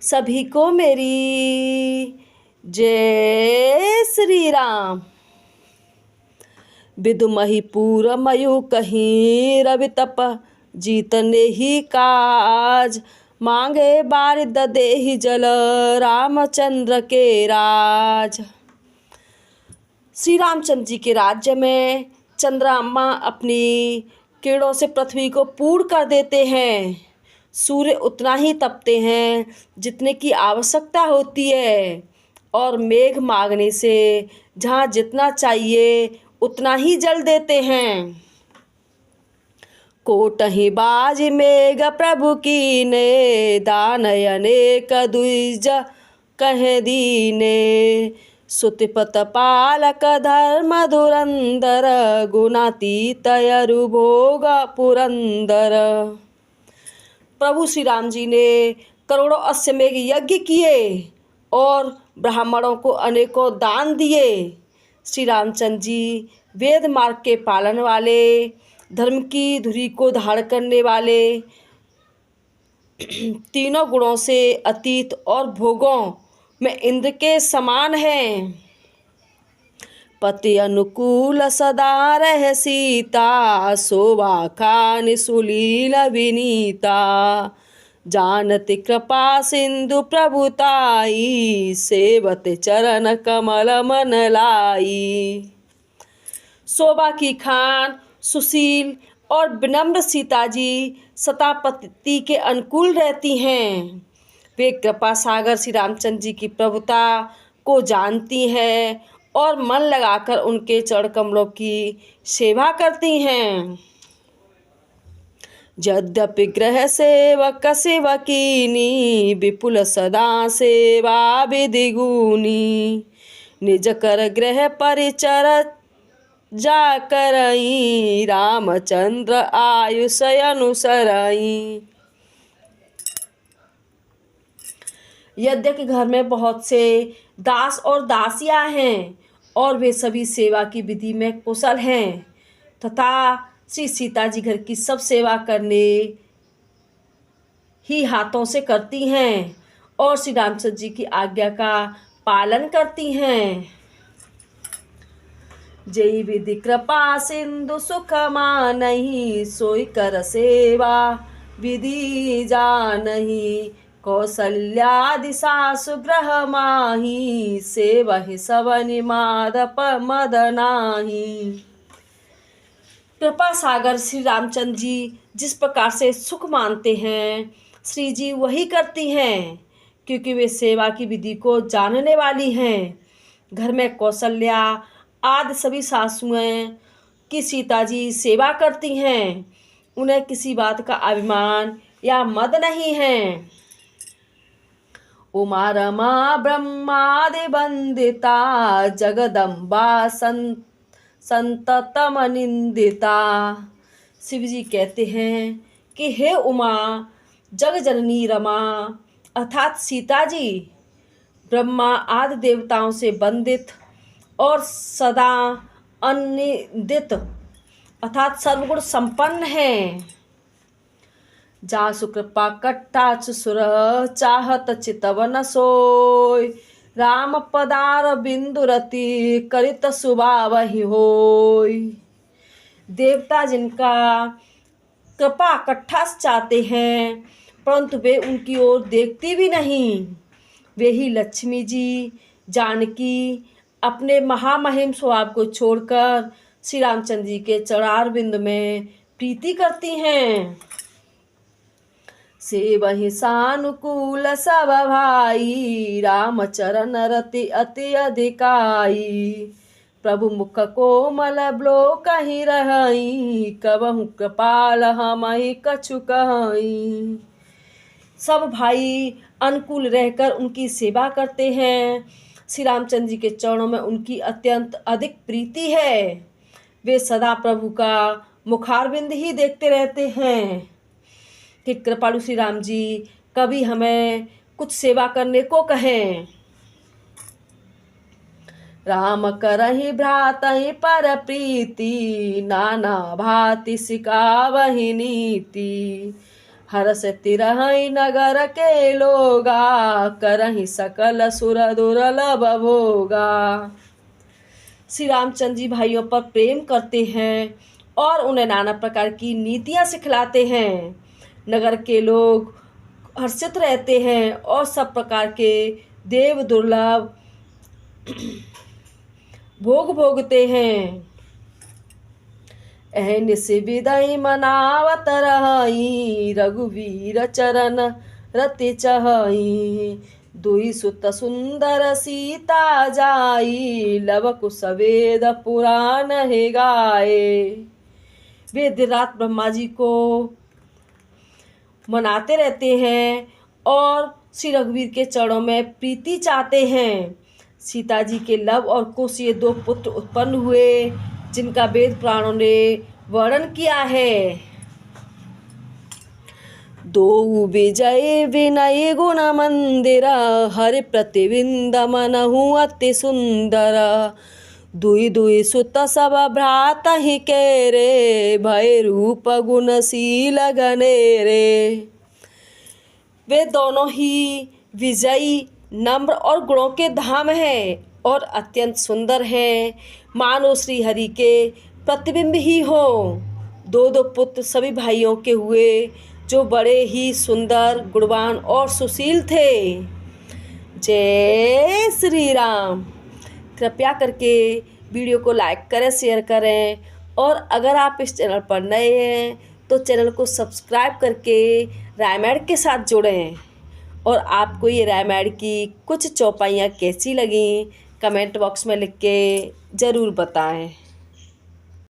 सभी को मेरी जय श्री राम। विदुमहि पूर मयु कहीं रवि तप जीतने ही काज। मांगे बारिद देहि जल रामचंद्र के राज। श्री रामचंद्र जी के राज्य में चंद्रमा अपनी किरणों से पृथ्वी को पूर्ण कर देते हैं। सूर्य उतना ही तपते हैं जितने की आवश्यकता होती है और मेघ मांगने से जहाँ जितना चाहिए उतना ही जल देते हैं। कोटहि बाज मेघ प्रभु कीने दानयनेक द्विज कह दीने। सुतिपत पालक धर्म धुरंधर गुणातीत अरु भोग पुरंदर। प्रभु श्री राम जी ने करोड़ों अश्वमेघ यज्ञ किए और ब्राह्मणों को अनेकों दान दिए। श्री रामचंद्र जी वेद मार्ग के पालन वाले, धर्म की धुरी को धारण करने वाले, तीनों गुणों से अतीत और भोगों में इंद्र के समान हैं। पति अनुकूल सदा रह सीता, शोभा खान सुलील विनीता। जानति कृपा सिंधु प्रभुताई, सेवत चरण कमल मन लाई। शोभा की खान, सुशील और विनम्र सीता जी सदा पति के अनुकूल रहती हैं। वे कृपा सागर श्री रामचंद्र जी की प्रभुता को जानती हैं और मन लगाकर उनके चरण कमलों की सेवा करती हैं। यद्यपि गृह सेवक सेवकीनी, विपुल सदा सेवा विधि गुनी। निज कर गृह परिचर जा करई, रामचंद्र आयुष अनुसरई। यद्यपि घर में बहुत से दास और दासियां हैं और वे सभी सेवा की विधि में कुशल हैं तथा श्री सीता जी घर की सब सेवा करने ही हाथों से करती हैं और श्री रामचंद्र जी की आज्ञा का पालन करती हैं। जय विधि कृपा सिंधु सुख मानहि, सोई कर सेवा विधि जानहि। कौसल्यादि सासु ग्रह माही, सेवहि सवनि माधप मद नाही। कृपा सागर श्री रामचंद्र जी जिस प्रकार से सुख मानते हैं, श्री जी वही करती हैं क्योंकि वे सेवा की विधि को जानने वाली हैं। घर में कौशल्या आदि सभी सासुएं की सीता जी सेवा करती हैं। उन्हें किसी बात का अभिमान या मद नहीं है। उमा रमा ब्रह्मादि वंदिता, जगदम्बा संततम निंदिता। शिव जी कहते हैं कि हे उमा, जग जननी रमा अर्थात सीता जी ब्रह्मा आदि देवताओं से वंदित और सदा अनिंदित अर्थात सर्वगुण संपन्न है। जासु कृपा कटाक्ष सुर, चाहत चितवन सोय। राम पदार बिंदु रति, करित सुभावहि होय। देवता जिनका कृपा कटाक्ष चाहते हैं परंतु वे उनकी ओर देखती भी नहीं, वे ही लक्ष्मी जी जानकी अपने महामहिम स्वभाव को छोड़कर श्री रामचंद्र जी के चरणारविंद में प्रीति करती हैं। सेवहि सानुकूल सब भाई, राम चरण रति अति अधिकाई। प्रभु मुख कोमल ब्लो कहीं रहई, कबहु कृपाल हमहि कछु कहई। सब भाई अनुकूल रहकर उनकी सेवा करते हैं। श्री रामचंद्र जी के चरणों में उनकी अत्यंत अधिक प्रीति है। वे सदा प्रभु का मुखारविंद ही देखते रहते हैं कि कृपालु श्री राम जी कभी हमें कुछ सेवा करने को कहें। राम करहि भ्रातहि पर प्रीति, नाना भांति सिखावहि नीति। हरस तिरहई नगर के लोगा, करहि सकल सुर दुर्लभ भोगा। श्री रामचंद्र जी भाइयों पर प्रेम करते हैं और उन्हें नाना प्रकार की नीतियाँ सिखलाते हैं। नगर के लोग हर्षित रहते हैं और सब प्रकार के देव दुर्लभ भोग भोगते हैं। एहनिस विदई मनावत रही, रघुवीर चरण रति चहई। दुई सुत सुंदर सीता जाई, लव कुश वेद पुराण है गाए। वे दिन रात ब्रह्मा जी को मनाते रहते हैं और श्री रघुवीर के चरणों में प्रीति चाहते हैं। सीता जी के लव और कुश ये दो पुत्र उत्पन्न हुए, जिनका वेद पुराणों ने वर्णन किया है। दो विजय विनय गुण मंदिर, हरि प्रतिबिंद मनहु अति सुंदर। दुई दुई सुत सब भ्रात ही के रे, भय रूप गुणशील गनेरे। वे दोनों ही विजयी, नम्र और गुणों के धाम हैं और अत्यंत सुंदर हैं, मानो श्री हरि के प्रतिबिंब ही हो। दो दो पुत्र सभी भाइयों के हुए, जो बड़े ही सुंदर, गुणवान और सुशील थे। जय श्री राम। कृपया करके वीडियो को लाइक करें, शेयर करें और अगर आप इस चैनल पर नए हैं तो चैनल को सब्सक्राइब करके रामायण के साथ जुड़ें। और आपको ये रामायण की कुछ चौपाइयाँ कैसी लगी कमेंट बॉक्स में लिख के ज़रूर बताएं।